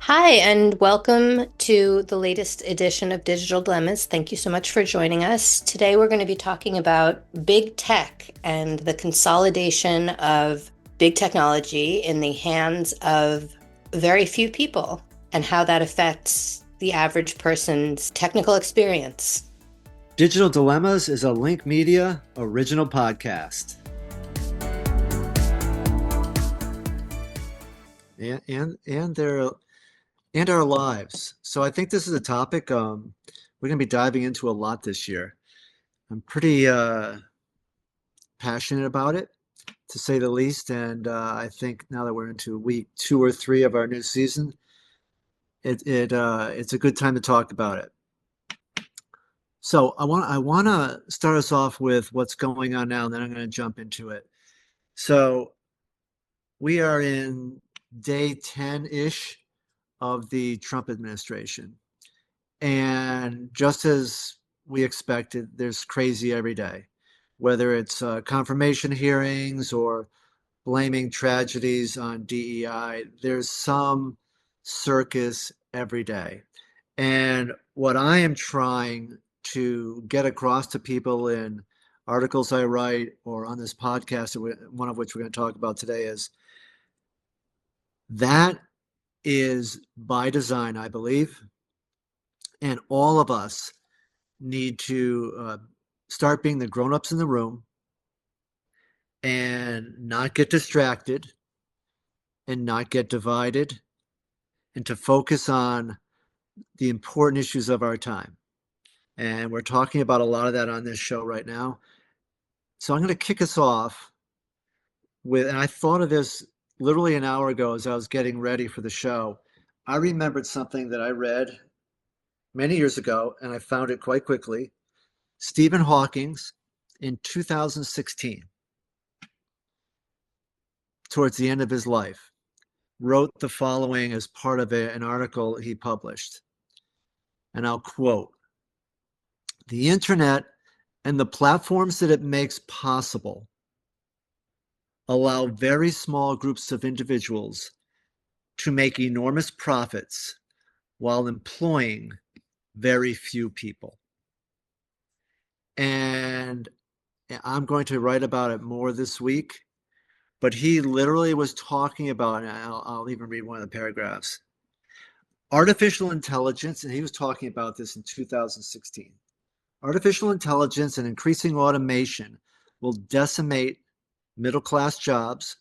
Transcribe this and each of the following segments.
Hi, and welcome to the latest edition of Digital Dilemmas. Thank you so much for joining us. Today, we're going to be talking about big tech and the consolidation of big technology in the hands of very few people and how that affects the average person's technical experience. Digital Dilemmas is a Lenk Media original podcast. And our lives. So I think this is a topic we're going to be diving into a lot this year. I'm pretty passionate about it, to say the least. And I think now that we're into week 2 or 3 of our new season, it's a good time to talk about it. So I want to start us off with what's going on now, and then I'm going to jump into it. So we are in day 10-ish of the Trump administration. And just as we expected, there's crazy every day, whether it's confirmation hearings or blaming tragedies on DEI, there's some circus every day. And what I am trying to get across to people in articles I write or on this podcast, one of which we're going to talk about today, is that is by design, I believe. And all of us need to start being the grown-ups in the room and not get distracted and not get divided, and to focus on the important issues of our time. And we're talking about a lot of that on this show right now. So I'm going to kick us off with, and I thought of this literally an hour ago as I was getting ready for the show. I remembered something that I read many years ago, and I found it quite quickly. Stephen Hawking's in 2016, towards the end of his life, wrote the following as part of an article he published. And I'll quote: "The internet and the platforms that it makes possible allow very small groups of individuals to make enormous profits while employing very few people." And I'm going to write about it more this week, but he literally was talking about, and I'll even read one of the paragraphs. Artificial intelligence, and he was talking about this in 2016. Artificial intelligence and increasing automation will decimate middle-class jobs,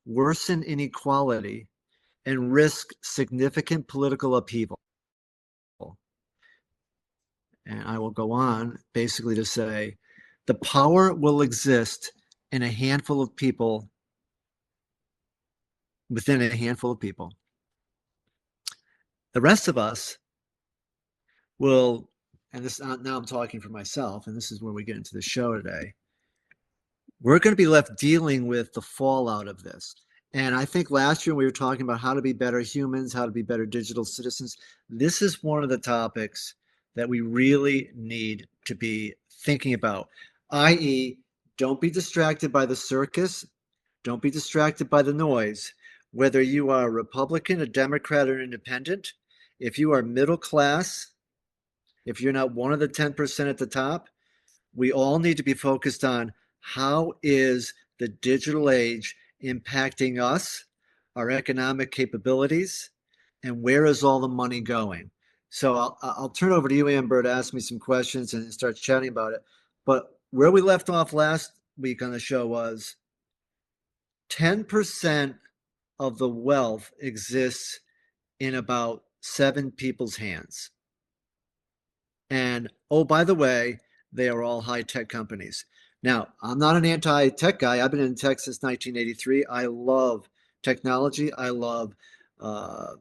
worsen inequality, and risk significant political upheaval. And I will go on basically to say the power will exist in a handful of people, within a handful of people. The rest of us will, and this now I'm talking for myself, and this is where we get into the show today. We're going to be left dealing with the fallout of this. And I think last year we were talking about how to be better humans, how to be better digital citizens. This is one of the topics that we really need to be thinking about, i.e., don't be distracted by the circus. Don't be distracted by the noise. Whether you are a Republican, a Democrat, or an independent, if you are middle class, if you're not one of the 10% at the top, we all need to be focused on how is the digital age impacting us, our economic capabilities, and where is all the money going? So I'll turn over to you, Amber, to ask me some questions and start chatting about it. But where we left off last week on the show was 10% of the wealth exists in about 7 people's hands. And oh, by the way, they are all high-tech companies. Now, I'm not an anti-tech guy. I've been in tech since 1983. I love technology. I love the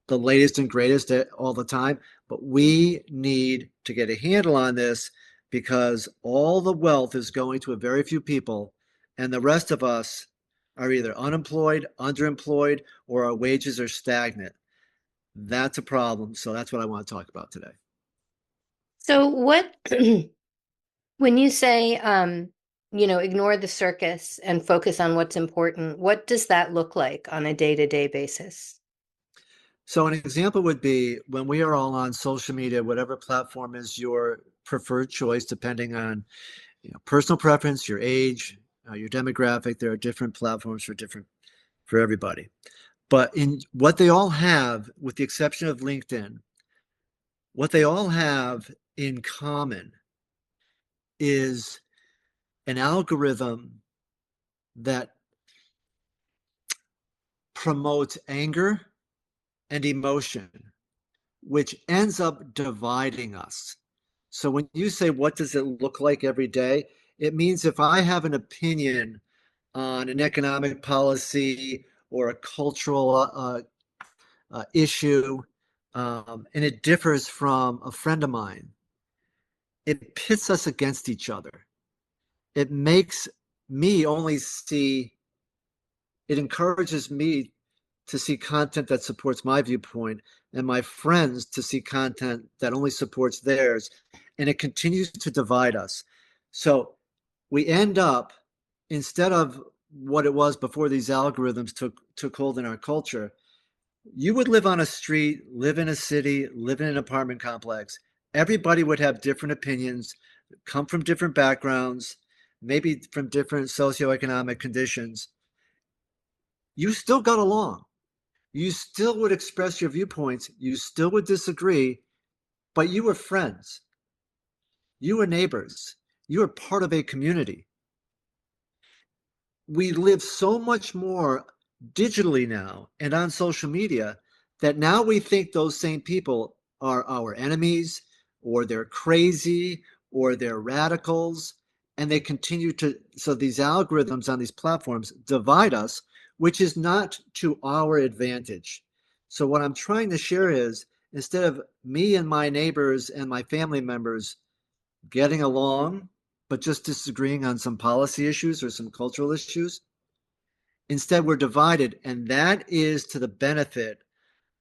latest and greatest all the time. But we need to get a handle on this, because all the wealth is going to a very few people, and the rest of us are either unemployed, underemployed, or our wages are stagnant. That's a problem. So that's what I want to talk about today. So, what, when you say, ignore the circus and focus on what's important, what does that look like on a day-to-day basis? So an example would be when we are all on social media, whatever platform is your preferred choice, depending on personal preference, your age, your demographic. There are different platforms for everybody. But in what they all have, with the exception of LinkedIn, what they all have in common is an algorithm that promotes anger and emotion, which ends up dividing us. So when you say, what does it look like every day? It means if I have an opinion on an economic policy or a cultural issue, and it differs from a friend of mine, it pits us against each other. It makes me only see, it encourages me to see content that supports my viewpoint and my friends to see content that only supports theirs. And it continues to divide us. So we end up, instead of what it was before these algorithms took hold in our culture, you would live on a street, live in a city, live in an apartment complex. Everybody would have different opinions, come from different backgrounds, maybe from different socioeconomic conditions. You still got along. You still would express your viewpoints. You still would disagree, but you were friends. You were neighbors. You were part of a community. We live so much more digitally now and on social media that now we think those same people are our enemies, or they're crazy, or they're radicals. And they continue to, so these algorithms on these platforms divide us, which is not to our advantage. So, what I'm trying to share is, instead of me and my neighbors and my family members getting along, but just disagreeing on some policy issues or some cultural issues, instead, we're divided, and that is to the benefit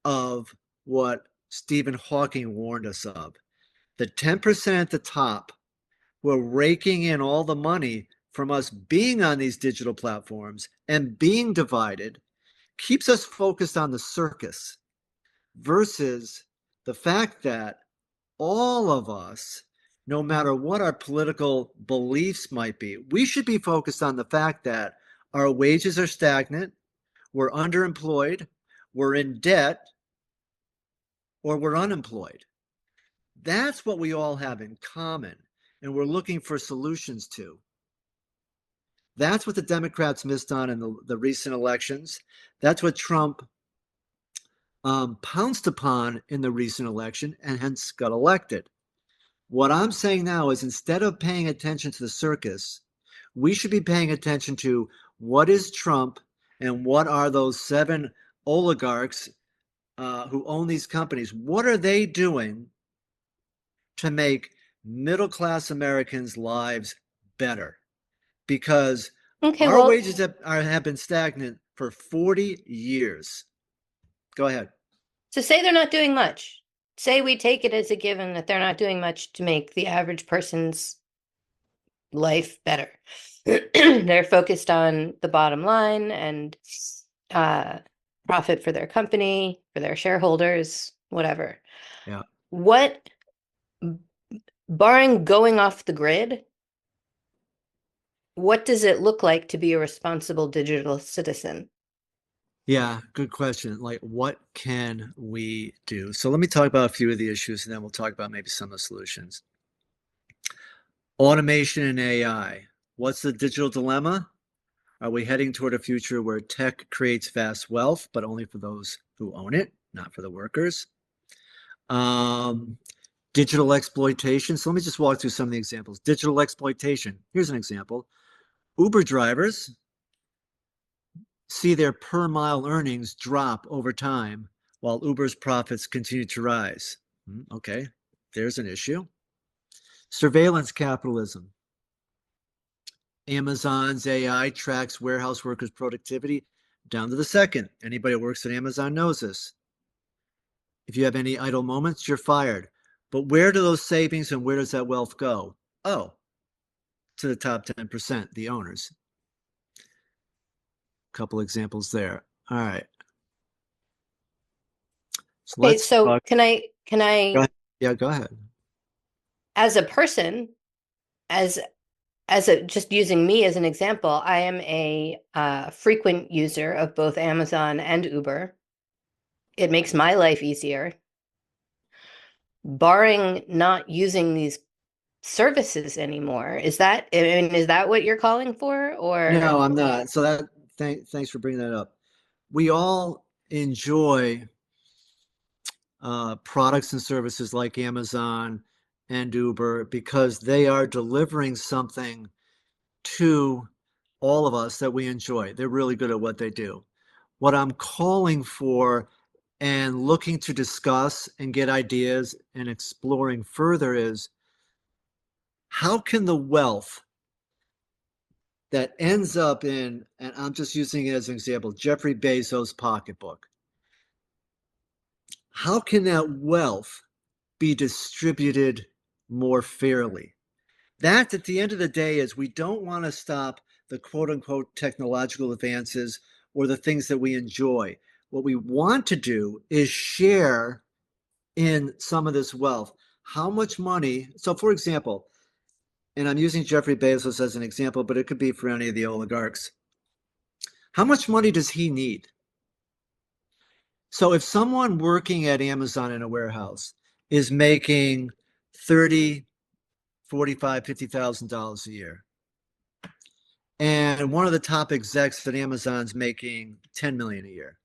of what Stephen Hawking warned us of. The 10% at the top who are raking in all the money from us being on these digital platforms and being divided keeps us focused on the circus versus the fact that all of us, no matter what our political beliefs might be, we should be focused on the fact that our wages are stagnant, we're underemployed, we're in debt, or we're unemployed. That's what we all have in common, and we're looking for solutions to. That's what the Democrats missed on in the recent elections. That's what Trump pounced upon in the recent election and hence got elected. What I'm saying now is, instead of paying attention to the circus, we should be paying attention to what is Trump and what are those 7 oligarchs who own these companies. What are they doing to make middle class Americans' lives better? Because Okay, our well, wages have been stagnant for 40 years. Go ahead. so say they're not doing much. Say we take it as a given that they're not doing much to make the average person's life better. They're focused on the bottom line and uh, profit for their company, for their shareholders, whatever. Yeah. What, barring going off the grid, what does it look like to be a responsible digital citizen? Yeah, good question. Like, what can we do? So let me talk about a few of the issues, and then we'll talk about maybe some of the solutions. Automation and AI. What's the digital dilemma? Are we heading toward a future where tech creates vast wealth, but only for those who own it, not for the workers? Um, Digital exploitation. So let me just walk through some of the examples. Digital exploitation. Here's an example. Uber drivers see their per mile earnings drop over time while Uber's profits continue to rise. Okay, there's an issue. Surveillance capitalism. Amazon's AI tracks warehouse workers' productivity down to the second. Anybody who works at Amazon knows this. If you have any idle moments, you're fired. But where do those savings and where does that wealth go? Oh, to the top 10%, the owners. A couple examples there. All right. So Okay, let's so talk. can Go I, ahead. Yeah, go ahead. as a person, as as a just using me as an example, I am a frequent user of both Amazon and Uber. It makes my life easier. Barring not using these services anymore, is that what you're calling for? Or No, I'm not. So thanks for bringing that up. We all enjoy products and services like Amazon and Uber because they are delivering something to all of us that we enjoy. They're really good at what they do. What I'm calling for and looking to discuss and get ideas and exploring further is how can the wealth that ends up in, and I'm just using it as an example, Jeffrey Bezos' pocketbook, how can that wealth be distributed more fairly? That, at the end of the day, is we don't want to stop the quote unquote technological advances or the things that we enjoy. What we want to do is share in some of this wealth. How much money? So, for example, and I'm using Jeffrey Bezos as an example, but it could be for any of the oligarchs. How much money does he need? So, if someone working at Amazon in a warehouse is making 30, 45, $50,000 a year, and one of the top execs at Amazon's making 10 million a year.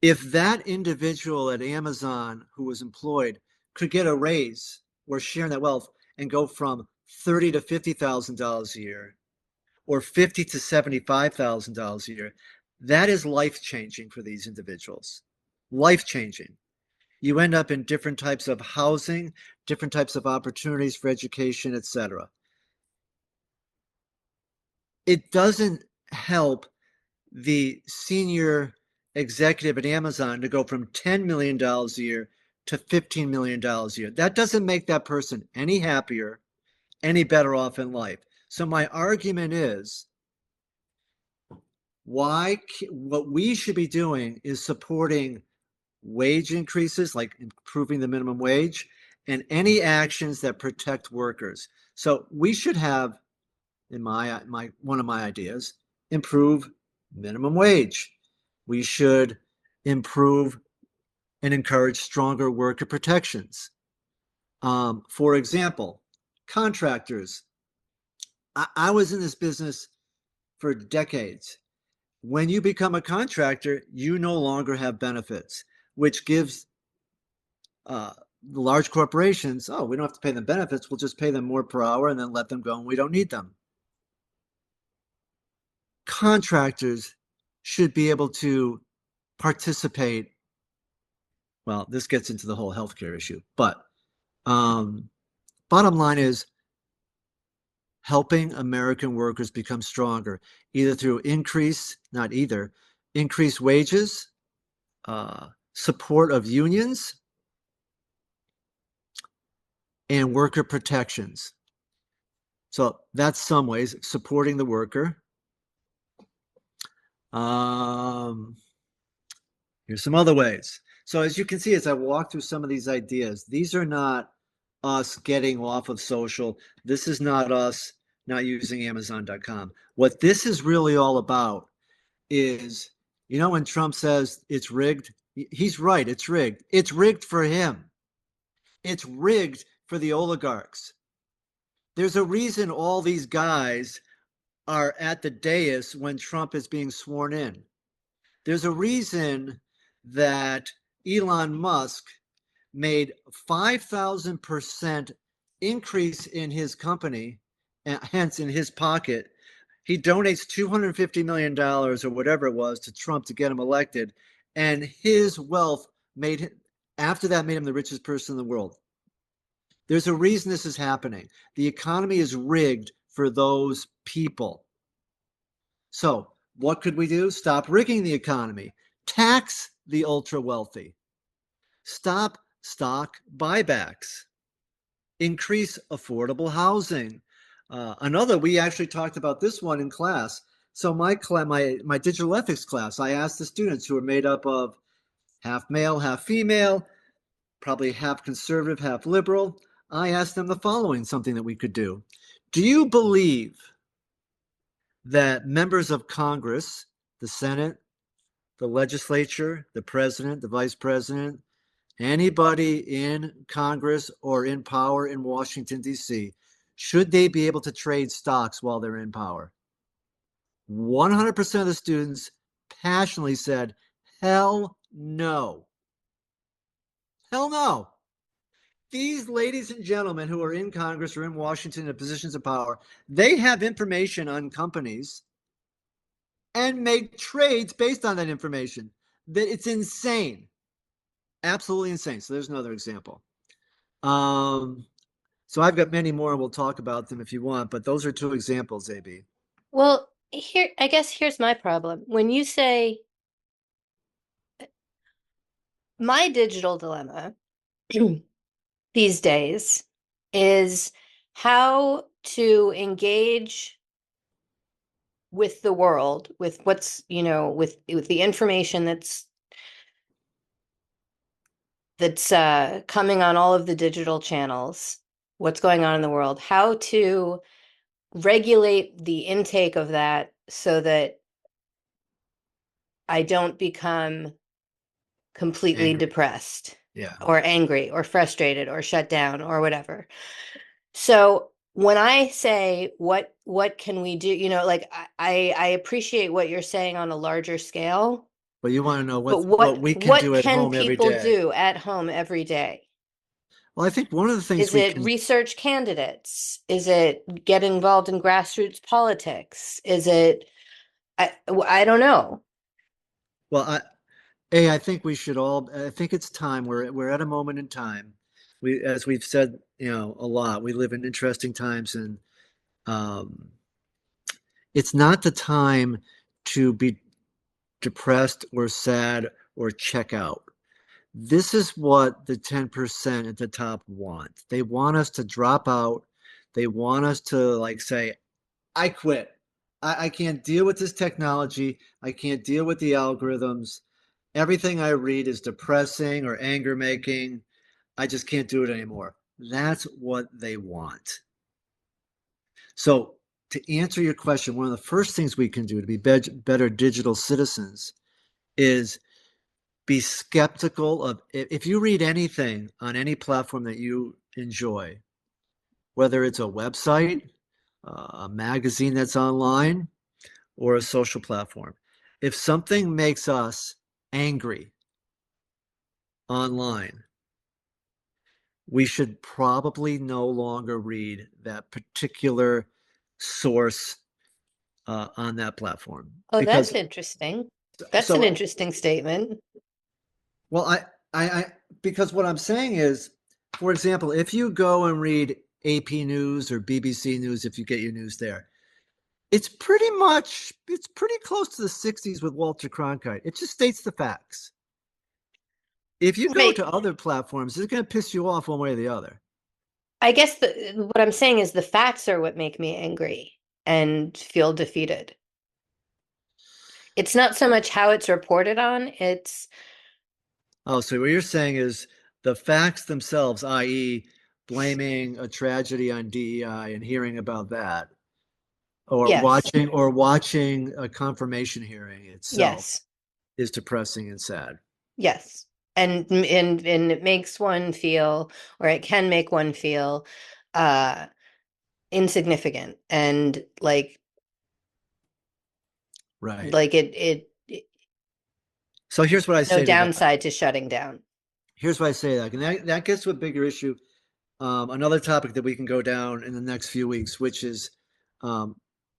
If that individual at Amazon who was employed could get a raise or share in that wealth and go from 30 to $50,000 a year or 50 to $75,000 a year, that is life changing for these individuals. Life changing. You end up in different types of housing, different types of opportunities for education, etc. It doesn't help the senior executive at Amazon to go from $10 million a year to $15 million a year. That doesn't make that person any happier, any better off in life. So my argument is what we should be doing is supporting wage increases, like improving the minimum wage, and any actions that protect workers. So we should have, in my one of my ideas, improve minimum wage. We should improve and encourage stronger worker protections. For example, contractors. I was in this business for decades. When you become a contractor, you no longer have benefits, which gives the large corporations, oh, we don't have to pay them benefits. We'll just pay them more per hour and then let them go and we don't need them. Contractors should be able to participate. Well, this gets into the whole healthcare issue, but bottom line is helping American workers become stronger, either through increased wages, support of unions, and worker protections. So that's some ways supporting the worker. Here's some other ways. So as you can see, as I walk through some of these ideas, these are not us getting off of social. This is not us not using Amazon.com. What this is really all about is, when Trump says it's rigged, he's right, it's rigged. It's rigged for him. It's rigged for the oligarchs. There's a reason all these guys are at the dais when Trump is being sworn in. There's a reason that Elon Musk made 5,000% increase in his company, and hence in his pocket. He donates $250 million or whatever it was to Trump to get him elected. And his wealth after that, made him the richest person in the world. There's a reason this is happening. The economy is rigged for those people. So, what could we do? Stop rigging the economy. Tax the ultra wealthy. Stop stock buybacks. Increase affordable housing. We actually talked about this one in class. So my digital ethics class, I asked the students, who are made up of half male, half female, probably half conservative, half liberal. I asked them the following, something that we could do. Do you believe that members of Congress, the Senate, the legislature, the president, the vice president, anybody in Congress or in power in Washington, D.C., should they be able to trade stocks while they're in power? 100% of the students passionately said, hell no. Hell no. These ladies and gentlemen who are in Congress or in Washington in positions of power, they have information on companies and make trades based on that information. That it's insane. Absolutely insane. So there's another example. So I've got many more, and we'll talk about them if you want, but those are two examples, AB. Well, here, I guess here's my problem. When you say my digital dilemma these days is how to engage with the world, with what's, with the information that's coming on all of the digital channels, what's going on in the world, how to regulate the intake of that so that I don't become completely Angry. depressed Yeah. or angry or frustrated or shut down or whatever. So when I say what can we do, like I appreciate what you're saying on a larger scale, But you want to know but what we can what do at can home every people day. do at home every day? Well, I think one of the things Is we it can, research candidates? Is it get involved in grassroots politics? Is it I don't know. well, I think we should all, I think it's time. We're at a moment in time. As we've said, a lot, we live in interesting times, and um, it's not the time to be depressed or sad or check out. This is what the 10% at the top want. They want us to drop out. They want us to like say, I quit. I can't deal with this technology. I can't deal with the algorithms. Everything I read is depressing or anger making. I just can't do it anymore. That's what they want. So, to answer your question, one of the first things we can do to be better digital citizens is be skeptical of if you read anything on any platform that you enjoy, whether it's a website, a magazine that's online, or a social platform. If something makes us angry online, we should probably no longer read that particular source on that platform Oh, that's because interesting. That's an so interesting statement. well I because what I'm saying is, for example, if you go and read AP News or BBC News, if you get your news there, it's pretty close to the 60s with Walter Cronkite. It just states the facts. If you go Right. to other platforms, it's going to piss you off one way or the other. I guess what I'm saying is the facts are what make me angry and feel defeated. It's not so much how it's reported on, it's Oh, so what you're saying is the facts themselves, i.e., blaming a tragedy on DEI and hearing about that, or yes, watching a confirmation hearing itself yes, is depressing and sad. yes. And it makes one feel, or it can make one feel uh insignificant and Right. like So here's what I no say to that. downside to shutting down. Here's what I say to that, and that gets to a bigger issue. Another topic that we can go down in the next few weeks, which is um,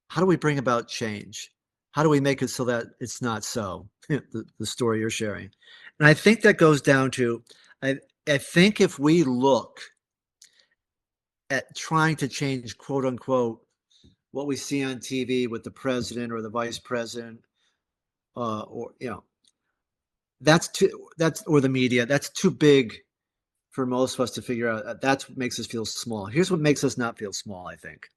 how do we bring about change? How do we make it so that it's not so? The story you're sharing, and I think that goes down to, I, I think if we look at trying to change, quote unquote, what we see on TV with the president or the vice president, or that's or the media, that's too big for most of us to figure out. That's what makes us feel small. Here's what makes us not feel small, I think.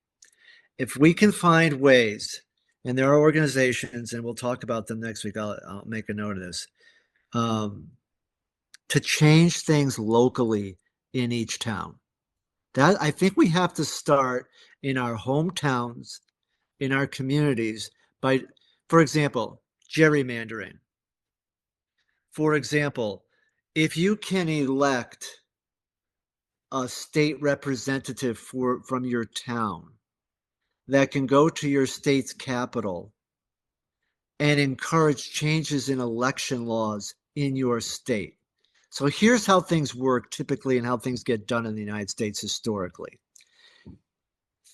If we can find ways, and there are organizations, and we'll talk about them next week, I'll make a note of this. Um, to change things locally in each town. That I think we have to start in our hometowns, in our communities by, for example, gerrymandering. For example, if you can elect a state representative from your town that can go to your state's capital and encourage changes in election laws in your state. So here's how things work typically and how things get done in the United States historically.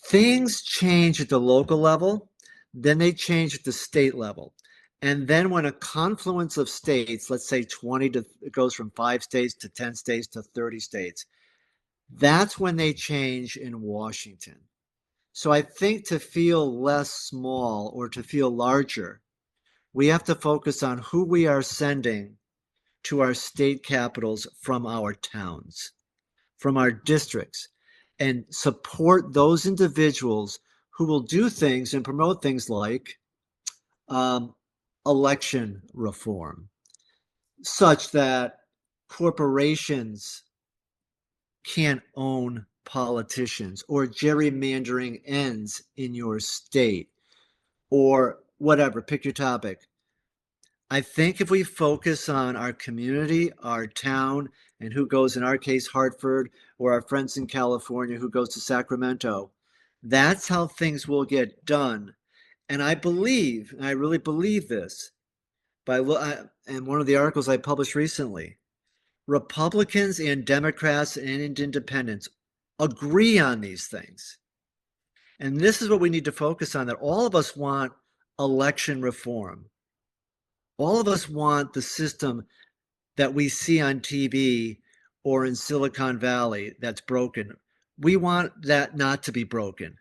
Things change at the local level, then they change at the state level. And then when a confluence of states, let's say 20 to, it goes from 5 states to 10 states to 30 states, that's when they change in Washington. So I think to feel less small or to feel larger, we have to focus on who we are sending to our state capitals from our towns, from our districts, and support those individuals who will do things and promote things like um, election reform, such that corporations can't own politicians, or gerrymandering ends in your state, or whatever, pick your topic. I think if we focus on our community, our town, and who goes, in our case, Hartford, or our friends in California who goes to Sacramento, that's how things will get done. And I believe, and I really believe this, and one of the articles I published recently, Republicans and Democrats and independents agree on these things. And this is what we need to focus on, that all of us want election reform. All of us want the system that we see on TV or in Silicon Valley that's broken. We want that not to be broken.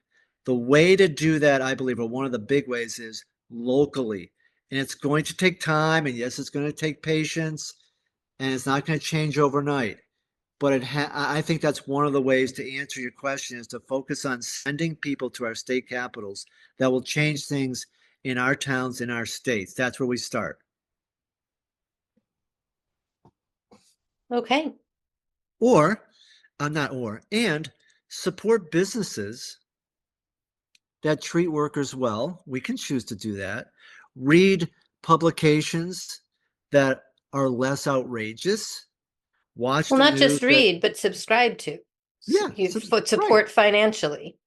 The way to do that, I believe, or one of the big ways, is locally. And it's going to take time, and yes, it's going to take patience, and it's not going to change overnight. But I think that's one of the ways to answer your question, is to focus on sending people to our state capitals that will change things in our towns, in our states. That's where we start. Okay. Or, not or, and support businesses that treat workers well. We can choose to do that. Read publications that are less outrageous. Watch Well, the not news just that, read, but subscribe to. yeah, You right. support financially.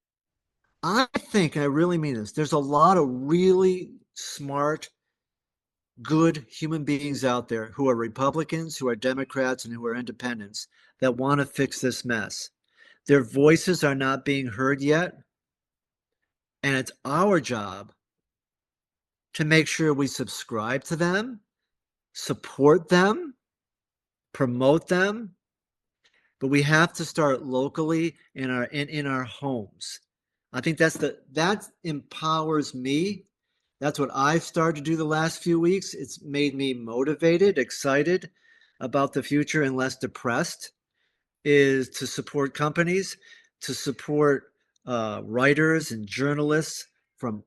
I think, and I really mean this, there's a lot of really smart, good human beings out there who are Republicans, who are Democrats, and who are independents that want to fix this mess. Their voices are not being heard yet. And it's our job to make sure we subscribe to them, support them, promote them. But we have to start locally in our homes. I think that empowers me. That's what I've started to do the last few weeks. It's made me motivated, excited about the future, and less depressed, is to support companies, to support writers and journalists from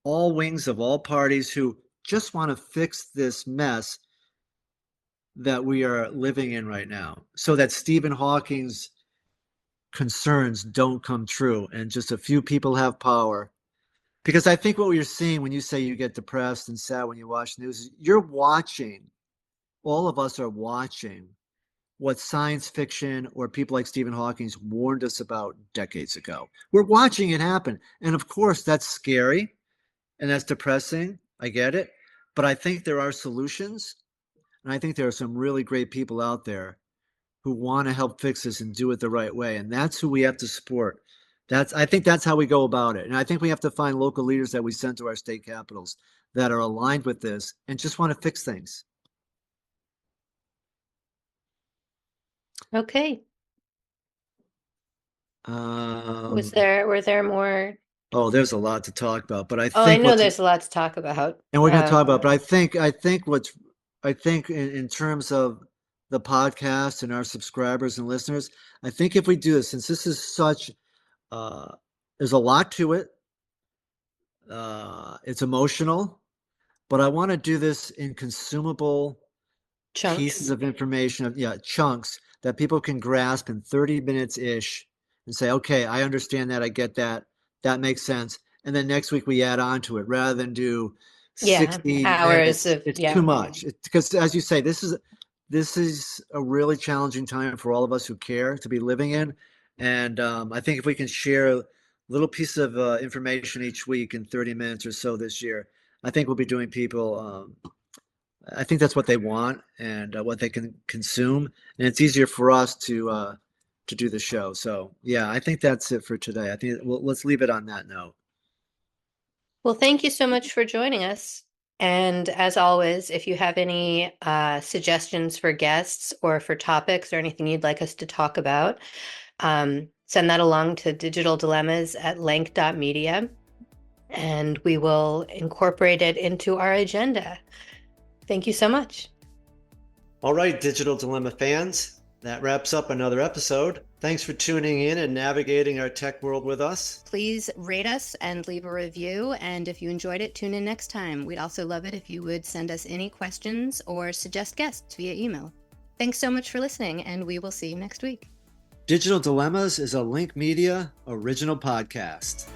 all wings of all parties who just want to fix this mess that we are living in right now, so that Stephen Hawking's concerns don't come true and just a few people have power. Because I think what you're seeing when you say you get depressed and sad when you watch news, you're watching, all of us are watching what science fiction or people like Stephen Hawking warned us about decades ago. We're watching it happen. And of course, that's scary and that's depressing. I get it. But I think there are solutions. And I think there are some really great people out there who want to help fix this and do it the right way. And that's who we have to support. I think that's how we go about it. And I think we have to find local leaders that we send to our state capitals that are aligned with this and just want to fix things. Okay. Um, Were there more? oh, there's a lot to talk about, but I Oh, I think know what's, there's a lot to talk about. and we're going to talk about, but I think in terms of the podcast and our subscribers and listeners, I think if we do this, since this is such, uh, there's a lot to it. It's emotional, but I want to do this in consumable pieces Chunks. of information, chunks that people can grasp in 30 minutes ish and say, okay, I understand that. I get that. That makes sense. And then next week we add on to it rather than do Yeah. 60 Hours minutes. of, It's too yeah. much. Because as you say, this is a really challenging time for all of us who care to be living in. And I think if we can share a little piece of information each week in 30 minutes or so this year, I think we'll be doing people I think that's what they want and what they can consume, and it's easier for us to do the show. So yeah, I think that's it for today. I think let's leave it on that note. Well, thank you so much for joining us. And as always, if you have any suggestions for guests or for topics or anything you'd like us to talk about, send that along to digitaldilemmas@lenk.media, and we will incorporate it into our agenda. Thank you so much. All right, Digital Dilemma fans, that wraps up another episode. Thanks for tuning in and navigating our tech world with us. Please rate us and leave a review. And if you enjoyed it, tune in next time. We'd also love it if you would send us any questions or suggest guests via email. Thanks so much for listening, and we will see you next week. Digital Dilemmas is a Lenk Media original podcast.